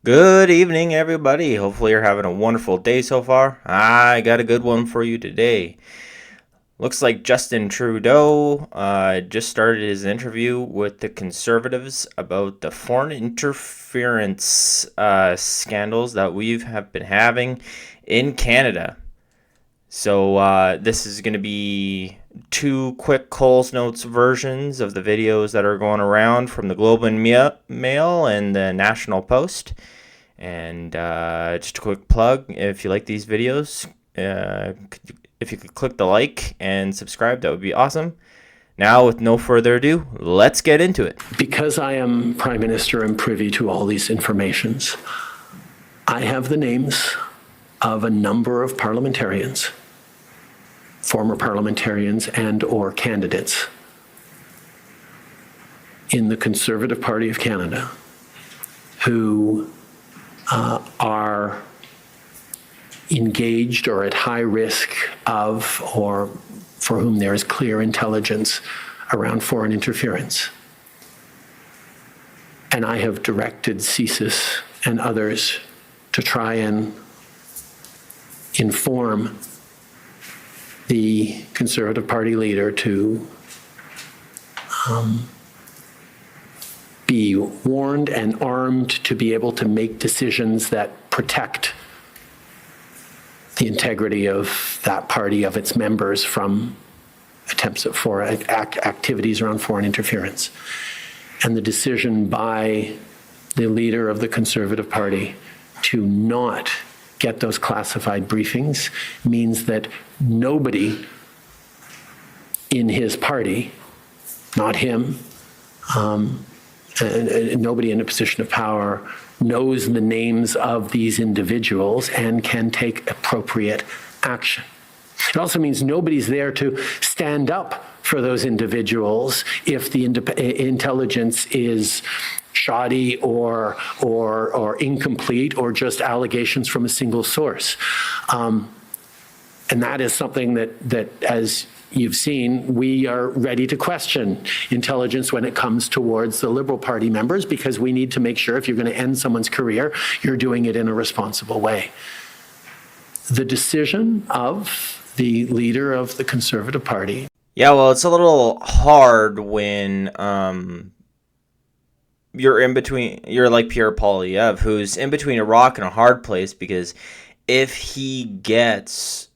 Good evening, everybody. Hopefully, you're having a wonderful day so far. I got a good one for you today. Looks like Justin Trudeau just started his interview with the Conservatives about the foreign interference scandals that have been having in Canada. So this is going to be two quick Coles Notes versions of the videos that are going around from the Globe and Mail and the National Post. And just a quick plug, if you like these videos, if you could click the like and subscribe, that would be awesome. Now, with no further ado, let's get into it. Because I am Prime Minister and privy to all these informations, I have the names of a number of parliamentarians, former parliamentarians and/or candidates in the Conservative Party of Canada who are engaged or at high risk of, or for whom there is clear intelligence around foreign interference. And I have directed CSIS and others to try and inform the Conservative Party leader to be warned and armed to be able to make decisions that protect the integrity of that party, of its members, from attempts at activities around foreign interference. And the decision by the leader of the Conservative Party to not get those classified briefings means that nobody in his party, not him, and nobody in a position of power knows the names of these individuals and can take appropriate action. It also means nobody's there to stand up for those individuals if the intelligence is shoddy or incomplete or just allegations from a single source. And that is something that as you've seen, we are ready to question intelligence when it comes towards the Liberal Party members, because we need to make sure if you're going to end someone's career, you're doing it in a responsible way. The decision of the leader of the Conservative Party. Yeah, well, it's a little hard when you're in between, you're like Pierre, who's in between a rock and a hard place, because if he gets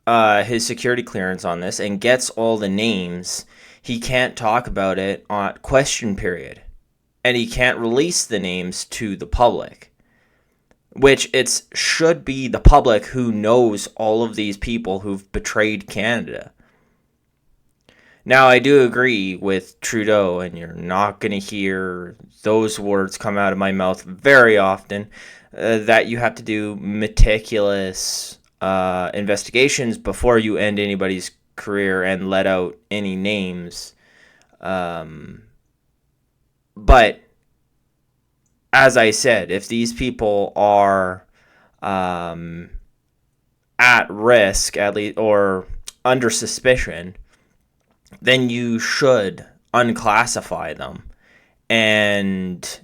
his security clearance on this and gets all the names, he can't talk about it on question period, and he can't release the names to the public, which it should be the public who knows all of these people who've betrayed Canada. Now, I do agree with Trudeau, and you're not going to hear those words come out of my mouth very often, that you have to do meticulous investigations before you end anybody's career and let out any names. But as I said, if these people are at risk, at least, or under suspicion, then you should unclassify them and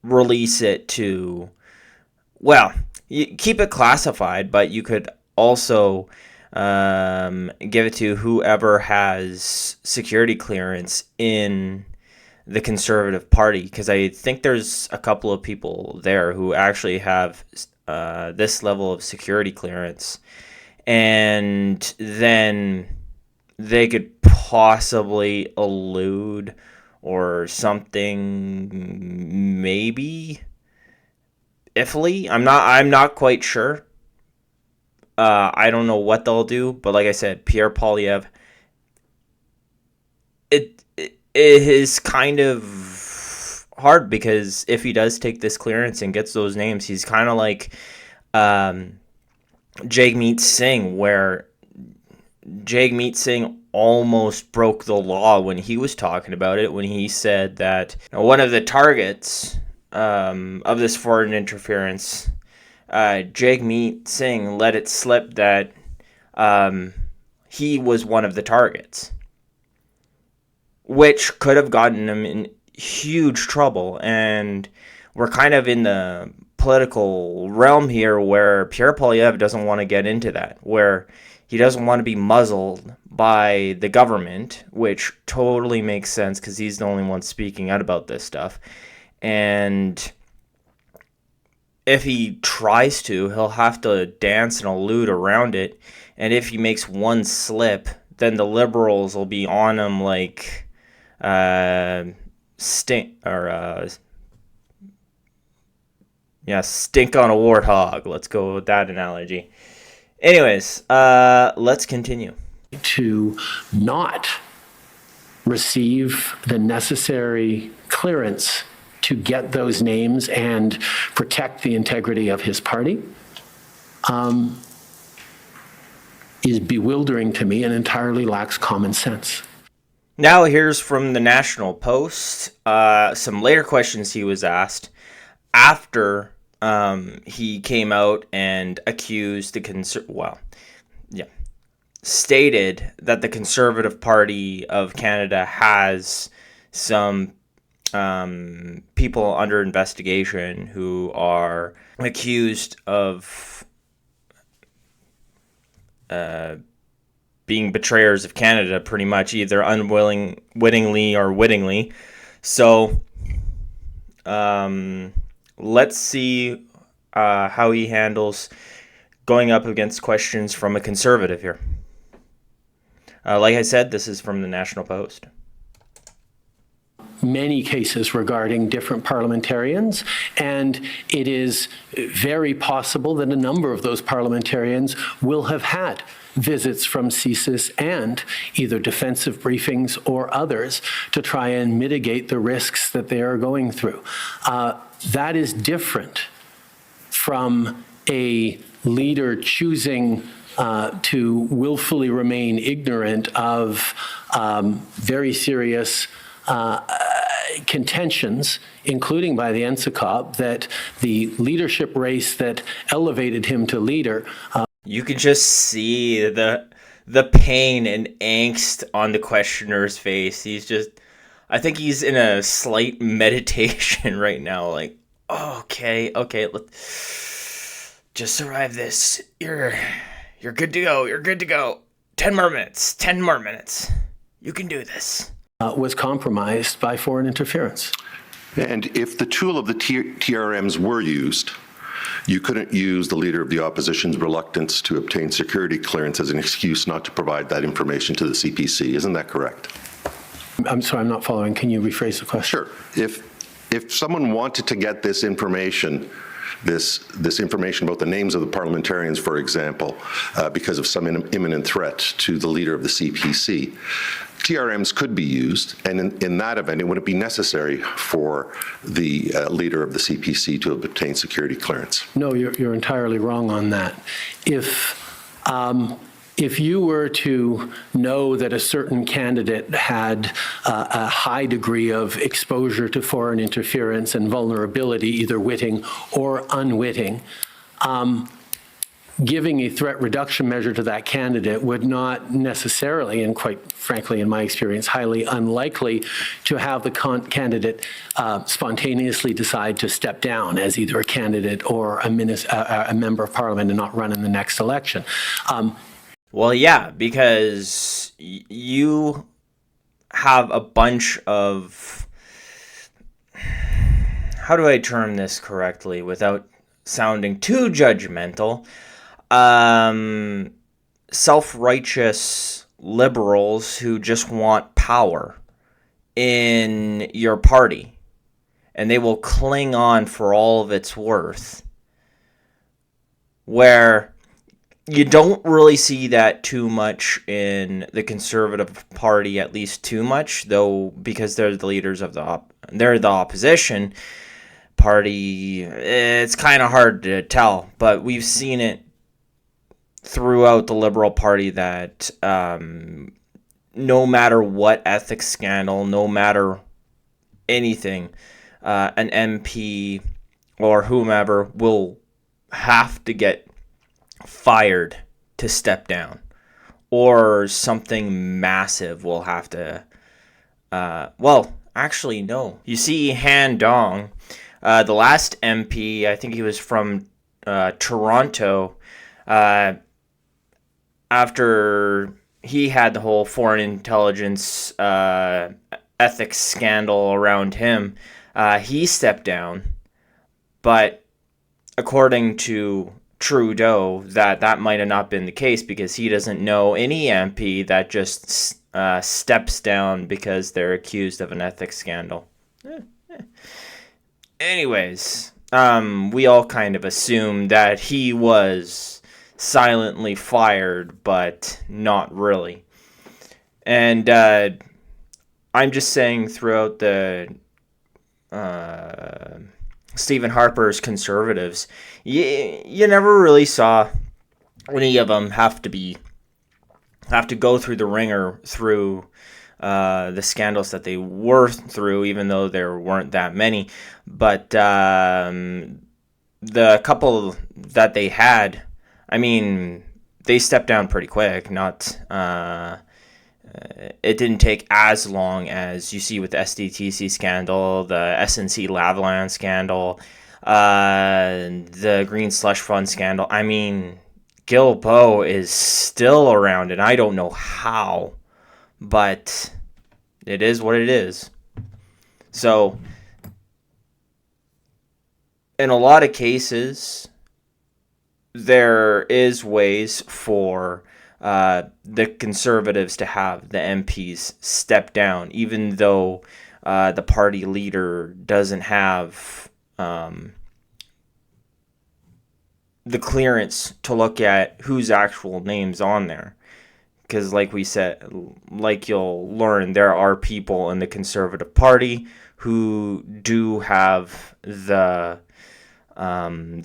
release it to, well, you keep it classified, but you could also give it to whoever has security clearance in the Conservative Party, because I think there's a couple of people there who actually have this level of security clearance, and then they could possibly elude or something, maybe Italy. I'm not quite sure. I don't know what they'll do, but like I said, Pierre Poilievre, it is kind of hard, because if he does take this clearance and gets those names, he's kind of like Jagmeet Singh, where Jagmeet Singh almost broke the law when he was talking about it, when he said that one of the targets of this foreign interference, Jagmeet Singh let it slip that he was one of the targets, which could have gotten him in huge trouble. And we're kind of in the political realm here where Pierre Poilievre doesn't want to get into that, where he doesn't want to be muzzled by the government, which totally makes sense because he's the only one speaking out about this stuff. And if he tries to, he'll have to dance and elude around it. And if he makes one slip, then the Liberals will be on him like stink on a warthog. Let's go with that analogy. Anyways, let's continue. To not receive the necessary clearance to get those names and protect the integrity of his party is bewildering to me and entirely lacks common sense. Now here's from the National Post, some later questions he was asked after he came out and accused the stated that the Conservative Party of Canada has some people under investigation who are accused of being betrayers of Canada, pretty much, either wittingly or wittingly. So let's see how he handles going up against questions from a Conservative here. Like I said, this is from the National Post. Many cases regarding different parliamentarians, and it is very possible that a number of those parliamentarians will have had visits from CSIS and either defensive briefings or others to try and mitigate the risks that they are going through. That is different from a leader choosing to willfully remain ignorant of very serious contentions, including by the NSICOP, that the leadership race that elevated him to leader. You can just see the pain and angst on the questioner's face. I think he's in a slight meditation right now. Like, oh, okay, let's just survive this. You're good to go. You're good to go. 10 more minutes. You can do this. Was compromised by foreign interference. And if the tool of the TRMs were used, you couldn't use the Leader of the Opposition's reluctance to obtain security clearance as an excuse not to provide that information to the CPC. Isn't that correct? I'm sorry, I'm not following. Can you rephrase the question? Sure. If someone wanted to get this information, this information about the names of the parliamentarians, for example, because of some imminent threat to the leader of the CPC, TRMs could be used, and in that event, it wouldn't be necessary for the leader of the CPC to obtain security clearance. No, you're entirely wrong on that. If you were to know that a certain candidate had a high degree of exposure to foreign interference and vulnerability, either witting or unwitting, giving a threat reduction measure to that candidate would not necessarily, and quite frankly, in my experience, highly unlikely to have the candidate spontaneously decide to step down as either a candidate or a member of parliament and not run in the next election. Well, yeah, because you have a bunch of, how do I term this correctly without sounding too judgmental? Self-righteous liberals who just want power in your party, and they will cling on for all of its worth, where you don't really see that too much in the Conservative Party, at least too much, though, because they're the leaders of they're the opposition party. It's kind of hard to tell, but we've seen it throughout the Liberal Party that no matter what ethics scandal, no matter anything, an MP or whomever will have to get fired to step down, or something massive will have to, well, actually, no. You see Han Dong, The last MP, I think he was from Toronto, after he had the whole foreign intelligence ethics scandal around him, he stepped down. But according to Trudeau, that might have not been the case, because he doesn't know any MP that just steps down because they're accused of an ethics scandal. Anyways, we all kind of assumed that he was silently fired, but not really. And I'm just saying, throughout the Stephen Harper's Conservatives, you never really saw any of them have to go through the ringer through the scandals that they were through, even though there weren't that many. But the couple that they had, I mean, they stepped down pretty quick. It didn't take as long as you see with the SDTC scandal, the SNC Lavalin scandal, the Green Slush Fund scandal. I mean, Guilbeault is still around, and I don't know how, but it is what it is. So, in a lot of cases, there is ways for the Conservatives to have the MPs step down, even though the party leader doesn't have the clearance to look at whose actual name's on there. Because like we said, like you'll learn, there are people in the Conservative Party who do have the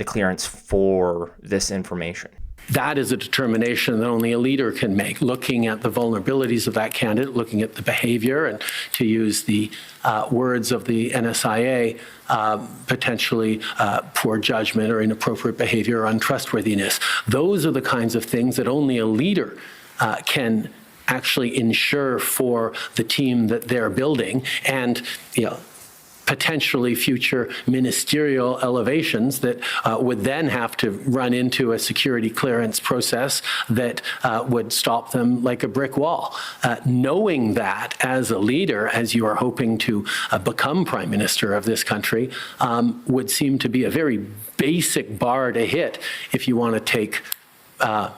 clearance for this information. That is a determination that only a leader can make, looking at the vulnerabilities of that candidate, looking at the behavior, and to use the words of the NSIA, potentially poor judgment or inappropriate behavior or untrustworthiness. Those are the kinds of things that only a leader can actually ensure for the team that they're building, and potentially future ministerial elevations that would then have to run into a security clearance process that would stop them like a brick wall. Knowing that as a leader, as you are hoping to become prime minister of this country, would seem to be a very basic bar to hit if you want to take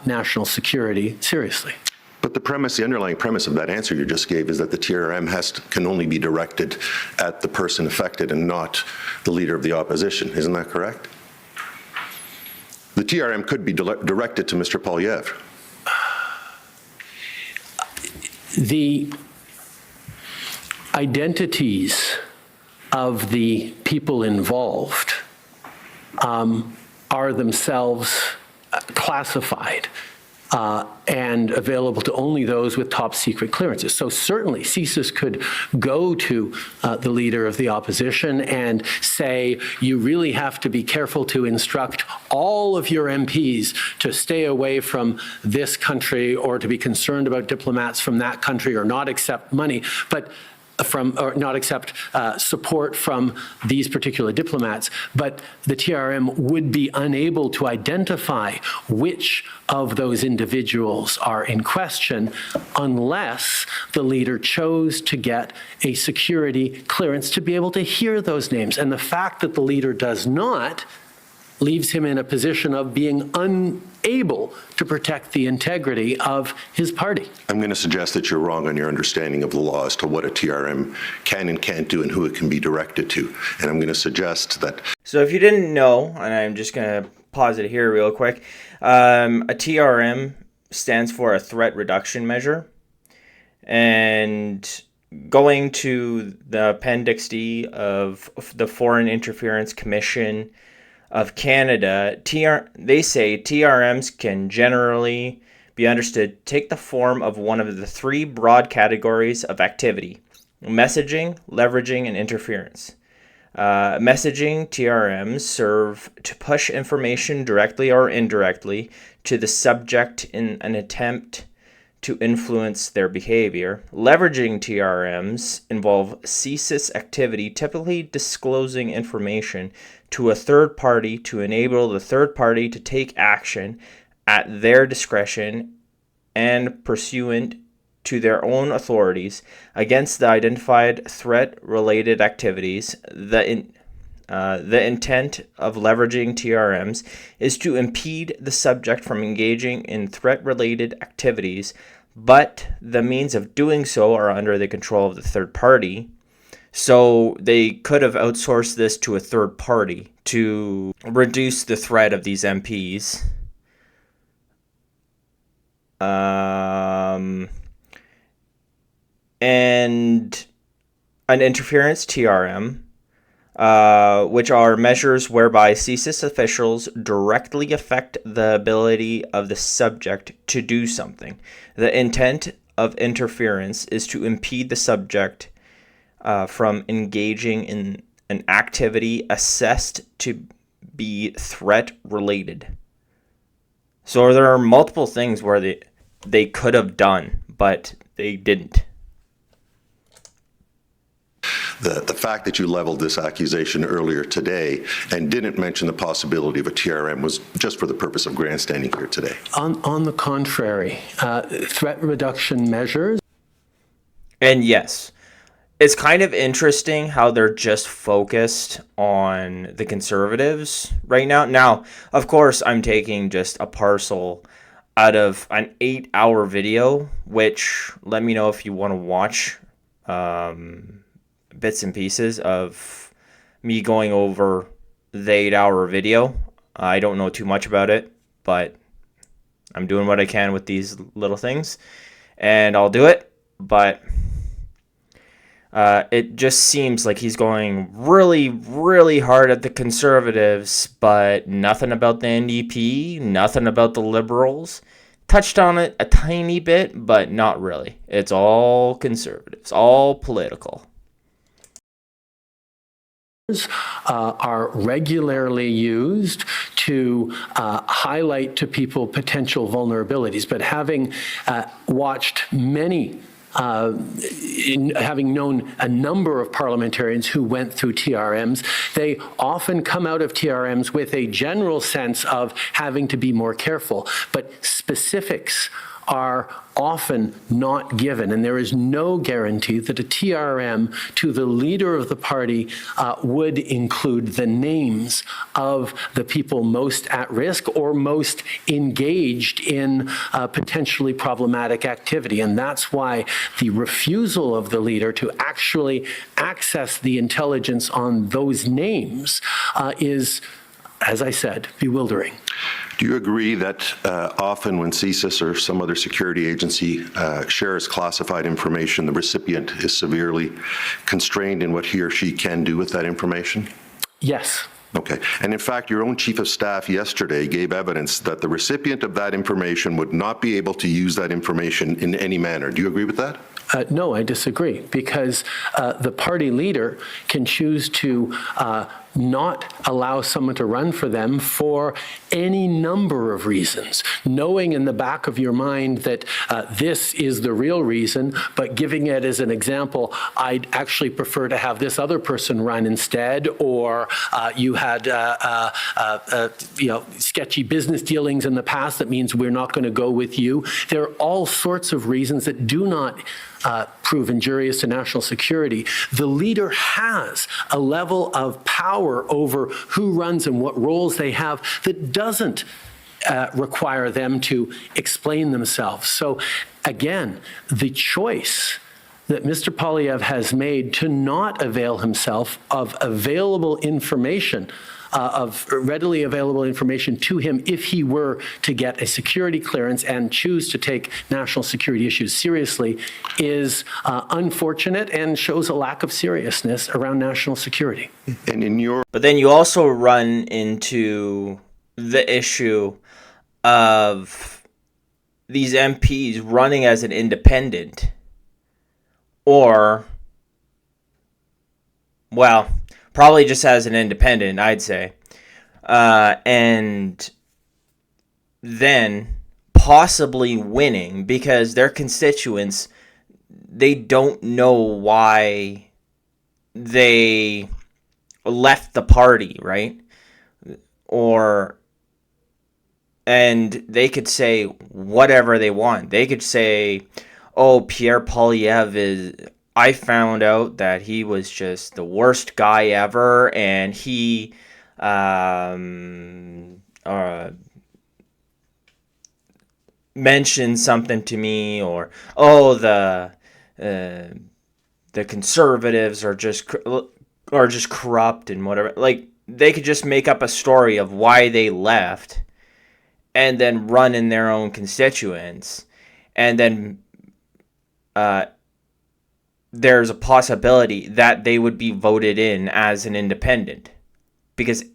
national security seriously. But the underlying premise of that answer you just gave is that the TRM can only be directed at the person affected and not the leader of the opposition. Isn't that correct? The TRM could be directed to Mr. Poilievre. The identities of the people involved are themselves classified and available to only those with top secret clearances. So certainly CSIS could go to the leader of the opposition and say, you really have to be careful to instruct all of your MPs to stay away from this country, or to be concerned about diplomats from that country, or not accept money, or not accept support from these particular diplomats. But the TRM would be unable to identify which of those individuals are in question unless the leader chose to get a security clearance to be able to hear those names. And the fact that the leader does not leaves him in a position of being unable to protect the integrity of his party. I'm going to suggest that you're wrong on your understanding of the law as to what a TRM can and can't do and who it can be directed to. And I'm going to suggest that... So if you didn't know, and I'm just going to pause it here real quick, a TRM stands for a threat reduction measure. And going to the Appendix D of the Foreign Interference Commission of Canada, they say TRMs can generally be understood to take the form of one of the three broad categories of activity: messaging, leveraging, and interference. Messaging TRMs serve to push information directly or indirectly to the subject in an attempt to influence their behavior. Leveraging TRMs involve CSIS activity, typically disclosing information to a third party to enable the third party to take action at their discretion and pursuant to their own authorities against the identified threat-related activities. The intent of leveraging TRMs is to impede the subject from engaging in threat-related activities, but the means of doing so are under the control of the third party. So they could have outsourced this to a third party to reduce the threat of these MPs. And an interference TRM, which are measures whereby CSIS officials directly affect the ability of the subject to do something. The intent of interference is to impede the subject from engaging in an activity assessed to be threat-related. So there are multiple things where they could have done, but they didn't. The fact that you leveled this accusation earlier today and didn't mention the possibility of a TRM was just for the purpose of grandstanding here today. On the contrary, threat reduction measures. And yes, it's kind of interesting how they're just focused on the Conservatives right now. Now, of course, I'm taking just a parcel out of an 8-hour video, which let me know if you want to watch bits and pieces of me going over the 8-hour video. I don't know too much about it, but I'm doing what I can with these little things, and I'll do it. But it just seems like he's going really, really hard at the Conservatives, but nothing about the NDP, nothing about the Liberals. Touched on it a tiny bit, but not really. It's all Conservatives, all political. Are regularly used to highlight to people potential vulnerabilities. But having watched many, having known a number of parliamentarians who went through TRMs, they often come out of TRMs with a general sense of having to be more careful. But specifics are often not given, and there is no guarantee that a TRM to the leader of the party would include the names of the people most at risk or most engaged in potentially problematic activity. And that's why the refusal of the leader to actually access the intelligence on those names is, as I said, bewildering. Do you agree that often when CSIS or some other security agency shares classified information, the recipient is severely constrained in what he or she can do with that information? Yes. Okay. And in fact, your own chief of staff yesterday gave evidence that the recipient of that information would not be able to use that information in any manner. Do you agree with that? No, I disagree, because the party leader can choose to not allow someone to run for them for any number of reasons, knowing in the back of your mind that this is the real reason, but giving it as an example, I'd actually prefer to have this other person run instead, or you had sketchy business dealings in the past, that means we're not going to go with you. There are all sorts of reasons that do not prove injurious to national security. The leader has a level of power over who runs and what roles they have that doesn't require them to explain themselves. So again, the choice that Mr. Poilievre has made to not avail himself of available information, of readily available information to him if he were to get a security clearance and choose to take national security issues seriously, is unfortunate and shows a lack of seriousness around national security. But then you also run into the issue of these MPs running as an independent, or, well, probably just as an independent, I'd say. And then possibly winning because their constituents, they don't know why they left the party, right? And they could say whatever they want. They could say, oh, Pierre Poilievre I found out that he was just the worst guy ever, and he mentioned something to me, or oh, the conservatives are just corrupt and whatever. Like, they could just make up a story of why they left, and then run in their own constituents, and then there's a possibility that they would be voted in as an independent, because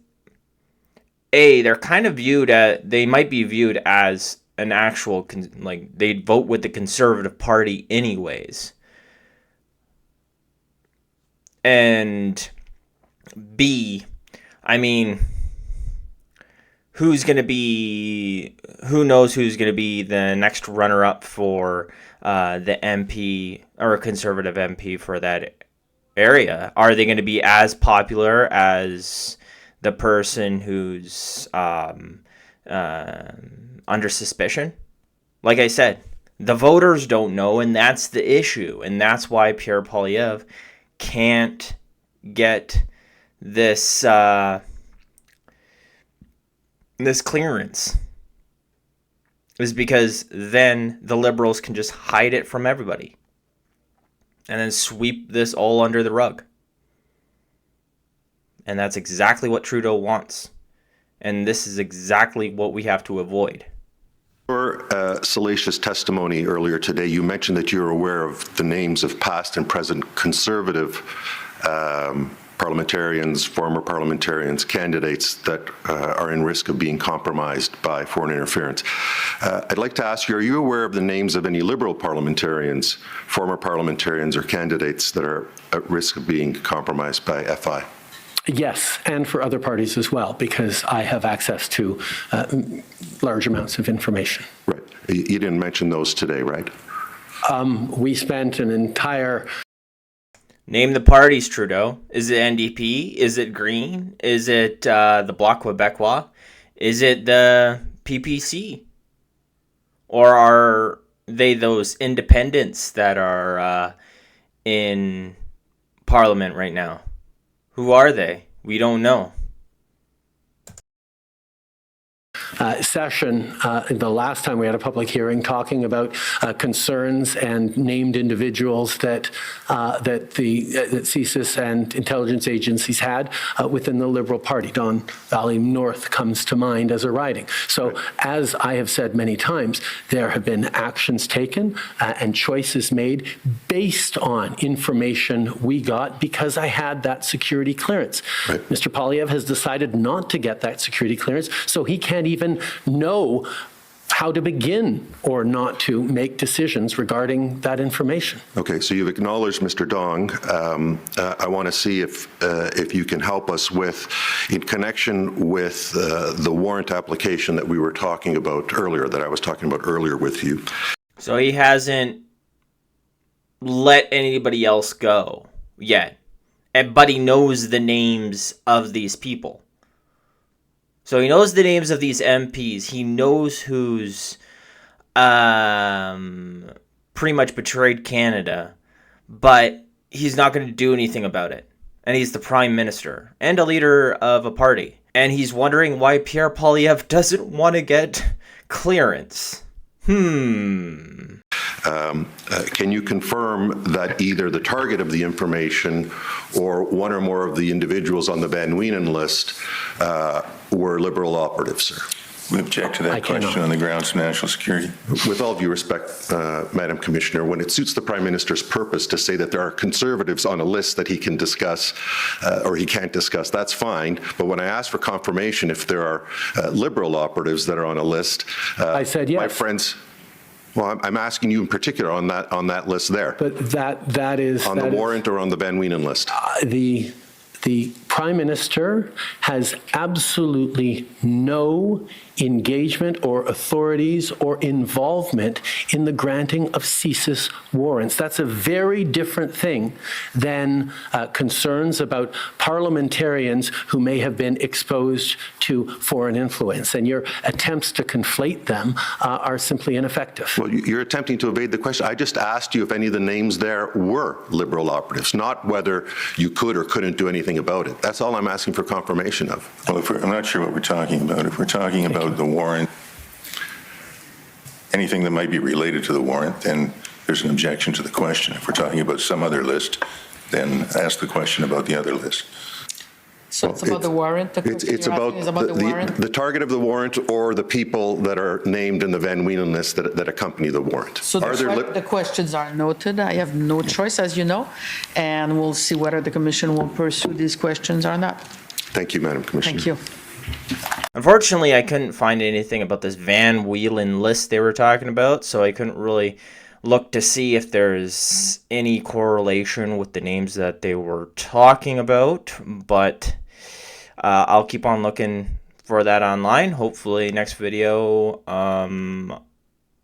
they're kind of they might be viewed as an actual, like, they'd vote with the Conservative Party anyways. And B, I mean, who knows who's going to be the next runner-up for the MP, or a Conservative MP for that area? Are they going to be as popular as the person who's under suspicion? Like I said, the voters don't know, and that's the issue, and that's why Pierre Poilievre can't get this this clearance, is because then the Liberals can just hide it from everybody and then sweep this all under the rug. And that's exactly what Trudeau wants. And this is exactly what we have to avoid. Your salacious testimony earlier today, you mentioned that you're aware of the names of past and present Conservative parliamentarians, former parliamentarians, candidates that are in risk of being compromised by foreign interference. I'd like to ask you, are you aware of the names of any Liberal parliamentarians, former parliamentarians, or candidates that are at risk of being compromised by FI? Yes, and for other parties as well, because I have access to large amounts of information. Right. You didn't mention those today, right? We spent an entire... Name the parties, Trudeau. Is it NDP? Is it Green? Is it the Bloc Québécois? Is it the PPC? Or are they those independents that are in Parliament right now? Who are they? We don't know. Session, the last time we had a public hearing talking about concerns and named individuals that that CSIS and intelligence agencies had within the Liberal Party. Don Valley North comes to mind as a riding. So, as I have said many times, there have been actions taken and choices made based on information we got because I had that security clearance. Right. Mr. Poilievre has decided not to get that security clearance, so he can't even know how to begin or not to make decisions regarding that information. Okay, so you've acknowledged Mr. Dong. I want to see if you can help us with, in connection with the warrant application that we were talking about earlier, that I was talking about earlier with you. So he hasn't let anybody else go yet, but he knows the names of these people. So he knows the names of these MPs. He knows who's pretty much betrayed Canada, but he's not going to do anything about it. And he's the Prime Minister and a leader of a party. And he's wondering why Pierre Poilievre doesn't want to get clearance. Can you confirm that either the target of the information or one or more of the individuals on the Van Wienen list were Liberal operatives, sir? We object to that question on the grounds of national security. With all due respect, Madam Commissioner, when it suits the Prime Minister's purpose to say that there are Conservatives on a list that he can discuss or he can't discuss, that's fine. But when I ask for confirmation if there are Liberal operatives that are on a list, I said yes. My friends. Well, I'm asking you in particular on that list there. But that is on the warrant or on the Van Wienen list. The Prime Minister has absolutely no engagement or authorities or involvement in the granting of CSIS warrants. That's a very different thing than concerns about parliamentarians who may have been exposed to foreign influence. And your attempts to conflate them are simply ineffective. Well, you're attempting to evade the question. I just asked you if any of the names there were Liberal operatives, not whether you could or couldn't do anything about it. That's all I'm asking for confirmation of. Well, I'm not sure what we're talking about. If we're talking about the warrant, anything that might be related to the warrant, then there's an objection to the question. If we're talking about some other list, then ask the question about the other list. So it's about the warrant? It's about the target of the warrant or the people that are named in the Van Wienen list that accompany the warrant. So the questions are noted. I have no choice, as you know, and we'll see whether the commission will pursue these questions or not. Thank you, Madam Commissioner. Thank you. Unfortunately, I couldn't find anything about this Van Wielen list they were talking about, so I couldn't really look to see if there's any correlation with the names that they were talking about, but I'll keep on looking for that online. Hopefully next video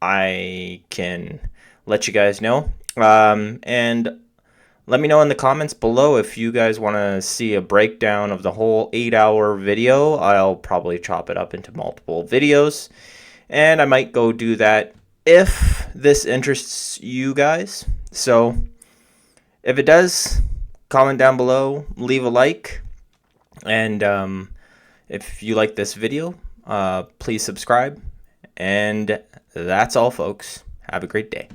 I can let you guys know, and let me know in the comments below if you guys want to see a breakdown of the whole 8-hour video. I'll probably chop it up into multiple videos, and I might go do that if this interests you guys. So if it does, comment down below, leave a like, and if you like this video, please subscribe. And that's all, folks. Have a great day.